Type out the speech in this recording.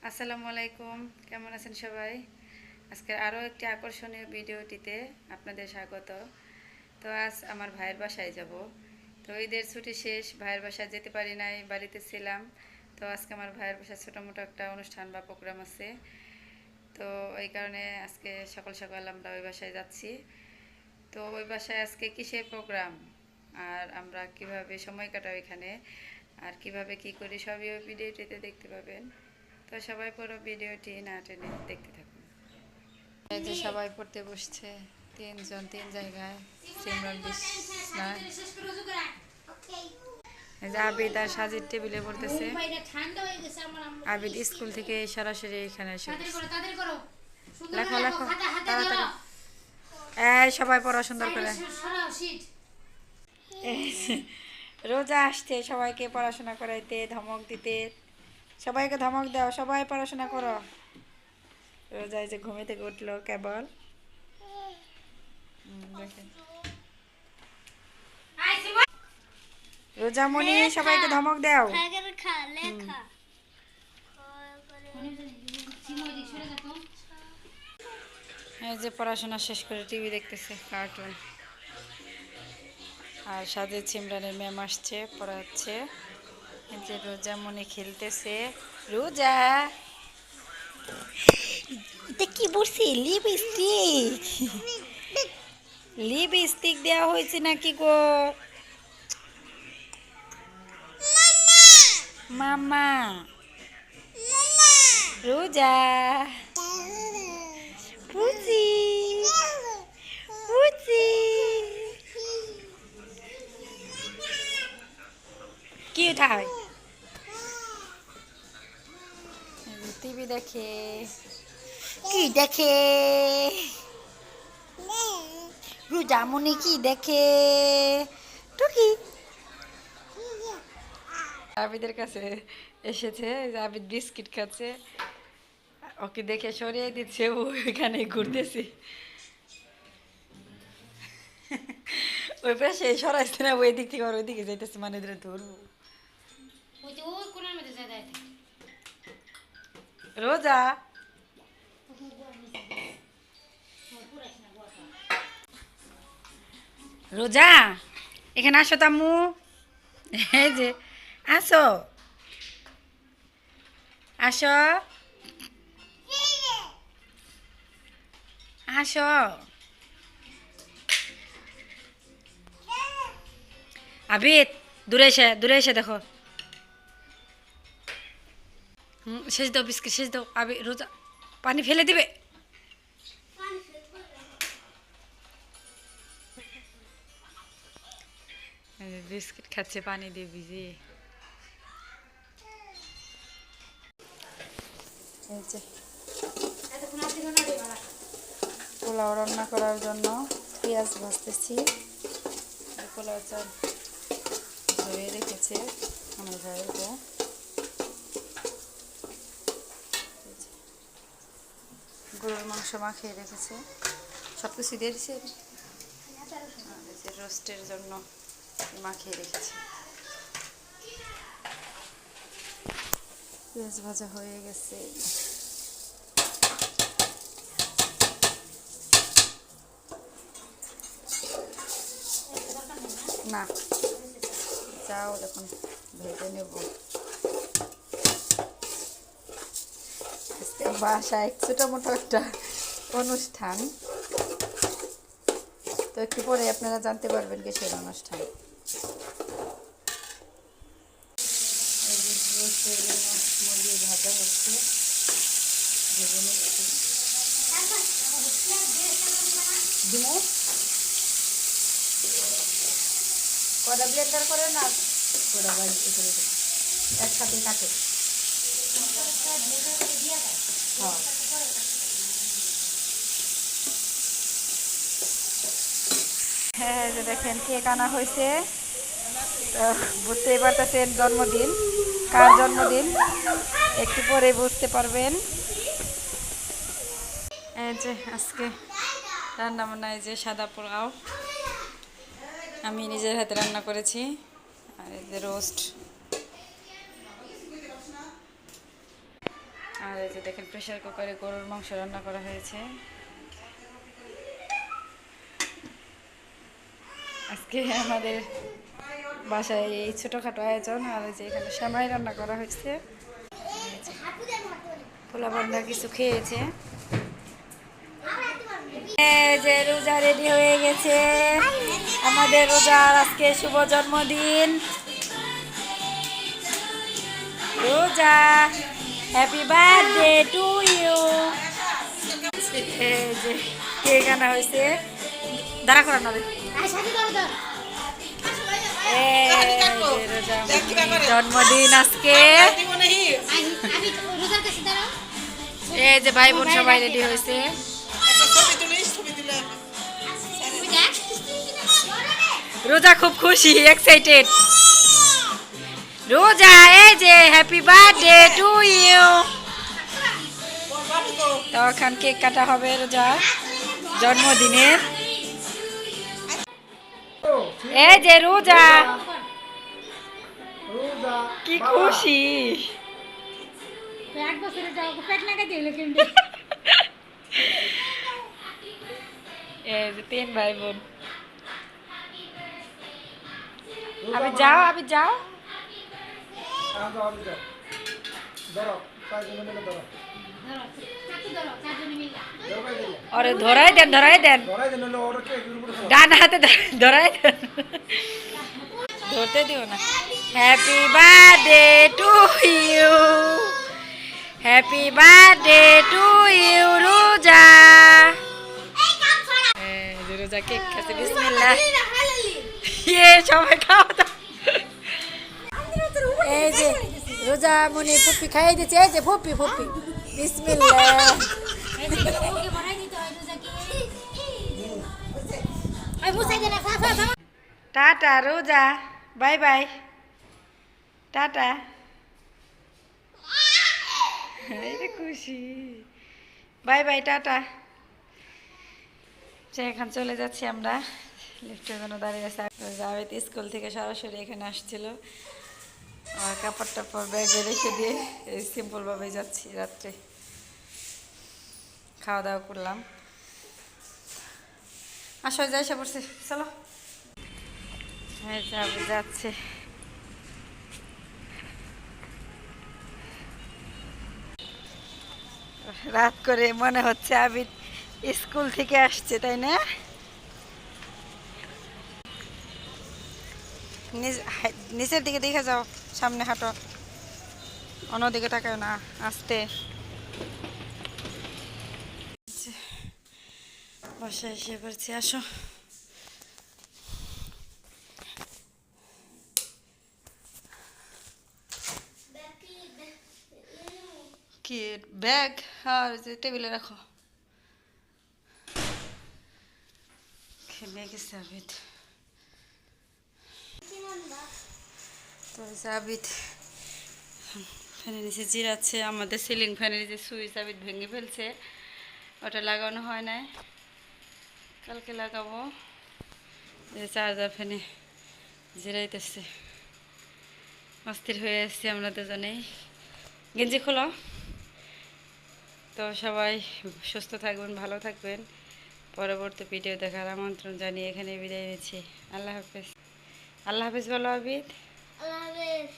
আসসালামু আলাইকুম, কেমন আছেন সবাই? আজকে আরও একটি আকর্ষণীয় ভিডিওটিতে আপনাদের স্বাগত। তো আজ আমার ভাইয়ের বাসায় যাব। তো ঈদের ছুটি শেষ, ভাইয়ের বাসায় যেতে পারি নাই, বাড়িতে ছিলাম। তো আজকে আমার ভাইয়ের বাসায় ছোটো মোটো একটা অনুষ্ঠান বা প্রোগ্রাম আছে। তো এই কারণে আজকে সকাল সকাল আমরা ওই বাসায় যাচ্ছি। তো ওই বাসায় আজকে কিসের প্রোগ্রাম আর আমরা কিভাবে সময় কাটাই এখানে আর কিভাবে কি করি সবই ওই ভিডিওটিতে দেখতে পাবেন। তো সবাই পুরো ভিডিওটি না টেনে দেখতে থাকুন। এই যে সবাই পড়তে বসছে, তিনজন তিন জায়গায়। সিমরান বিছনায়, এই যে আবিদ আর সাজিদ টেবিলে পড়তেছে। আবিদ স্কুল থেকে সরাসরি এখানে এসে লেখো লেখো তাড়াতাড়ি। এই সবাই পড়া সুন্দর করে। রোজা আসছে সবাইকে পড়াশোনা করাইতে, ধমক দিতে। সবাইকে ধমক দাও, সবাই পড়াশোনা করো। রোজায় যে ঘুমে থেকে উঠলো কেবল। দেখেন রোজামণি, সবাইকে ধমক দাও। এই যে পড়াশোনা শেষ করে টিভি দেখতেছে, কার্টুন। আর সাজে সিমরানের ম্যাম আসছে, পড়াচ্ছে। এই যে রোজামণি খেলতেছে। রোজা এটা কি বলছি? লিপস্টিক, লিপস্টিক দেওয়া হয়েছে নাকি গো? মামা রোজা পুচি পুচি কি উঠায়? টিভি দেখে। কি দেখে রোজামণি? কি দেখে? টুকি আবিদের কাছে এসেছে, আবিদ বিস্কিট খাচ্ছে। ওকে দেখে সরিয়ে দিচ্ছে, ও এখানে ঘুরতেছে। ওই পাশে সরাইছে না, ওই দিক থেকে ওই দিকে যাইতেছে, মানে ধরে ধরবো। রোজা রোজা এখানে আসো তাম্মু। এই যে আসো আসো আসো। আবিদ দূরে এসে দেখো। শেষ দাও, বিস্কিট শেষ দাও। আবিদ রোজা পানি ফেলে দিবে। বিস্কিট খাচ্ছে পানি দিয়ে ভিজিয়ে। এই যে পোলাও রান্না করার জন্য পেঁয়াজ ভাজতেছি। পোলাও চাল ধুয়ে রেখেছে আমার ভাইয়ের বউ। গরুর মাংস মাখিয়ে রেখেছে, সব কিছু দিয়ে দিচ্ছে। রোস্টের জন্য মাখিয়ে রেখেছে। পেঁয়াজ ভাজা হয়ে গেছে। না যাও, দেখুন ভেজে নেব। বাসায় ছোটো মোটো একটা অনুষ্ঠান, তো একটু পরে আপনারা জানতে পারবেন কিসের অনুষ্ঠান। মুরগি ভাজা হচ্ছে, ভেজে নিচ্ছি। কড়া ব্লেন্ডার করে না, কড়া বাড়িতে করে একসাথে কাটে। হ্যাঁ, যে দেখেন কেক আনা হয়েছে। তো বুঝতেই পারতেছেন জন্মদিন, কার জন্মদিন একটু পরে বুঝতে পারবেন। এই যে আজকে রান্না বান্না, এই যে সাদা পোলাও আমি নিজের হাতে রান্না করেছি। আর এই যে রোস্ট আর এই যে দেখেন প্রেসার কুকারে গরুর মাংস রান্না করা হয়েছে। আজকে আমাদের বাসায় এই ছোটোখাটো আয়োজন। আর এই যে এখানে সেমাই রান্না করা হয়েছে। পোলা বান্ধা কিছু খেয়েছে। এই যে রোজা রেডি হয়ে গেছে। আমাদের রোজার আজকে শুভ জন্মদিন। রোজা, হ্যাপি বার্থডে টু ইউ। এই যে কেক আনা হয়েছে, দাঁড়া করা নবে। জন্মদিন আজকে। এই যে ভাই বোন সবাই রেডি হয়েছে। রোজা খুব খুশি, এক্সাইটেড। রোজা এই যে হ্যাপি বার্থডে টু ইউ। তখন কেক কাটা হবে রোজা জন্মদিনের। এই যে রোজা কি খুশি। এই যে 3 ভাই বোন। আবি যাও, আবি যাও। আরে ধরাই দেন, ধরাই দেন, ডান হাতে ধরাই দেন, ধরতে দিও না। Happy birthday to you, happy birthday to you Roza. Roza cake খাচ্ছে, বিসমিল্লাহ। সবাই খাওয়া দাও। এই যে রোজা মনে পপি খাইয়ে দিচ্ছে। এই যে পপি পপি, বিসমিল্লাহ। টাটা রোজা, বাই বাই, টাটা। খুশি, বাই বাই, টাটা। এখন চলে যাচ্ছি আমরা। লিফটের জন্য দাঁড়িয়ে আছে। জাভেদ স্কুল থেকে সরাসরি এখানে আসছিল। আর কাপড় টাপড় ব্যাগে রেখে দিয়ে সিম্পলভাবেই যাচ্ছি। রাত্রে খাওয়া দাওয়া করলাম। আসো যাই এসে পড়ছি, চলো। যাচ্ছে রাত করে মনে হচ্ছে আবিদ স্কুল থেকে আসছে, তাই না? নিচের দিকে দেখে যাও, সামনে হাঁটো, অন্যদিকে তাকাও না, আস্তে। বাসায় এসে পড়ছি, আসো। কি ব্যাগ? আর টেবিলে রাখো। খেলে গেছে আবিদ। তো আবিদ ফ্যানের নিচে জিরাচ্ছে। আমাদের সিলিং ফ্যানের যে সুইচ আবিদ ভেঙে ফেলছে, ওটা লাগানো হয় নাই, কালকে লাগাবো। চার্জার ফ্যানে জিরাইতেছে। অস্থির হয়ে আসছি আমরা দুজনেই। গেঞ্জি খোলো। তো সবাই সুস্থ থাকবেন, ভালো থাকবেন। পরবর্তী ভিডিও দেখার আমন্ত্রণ জানিয়ে এখানে বিদায় নিচ্ছি। আল্লাহ হাফেজ। আল্লাহ হাফেজ বলো আবিদ। আল্লাহ হাফেজ।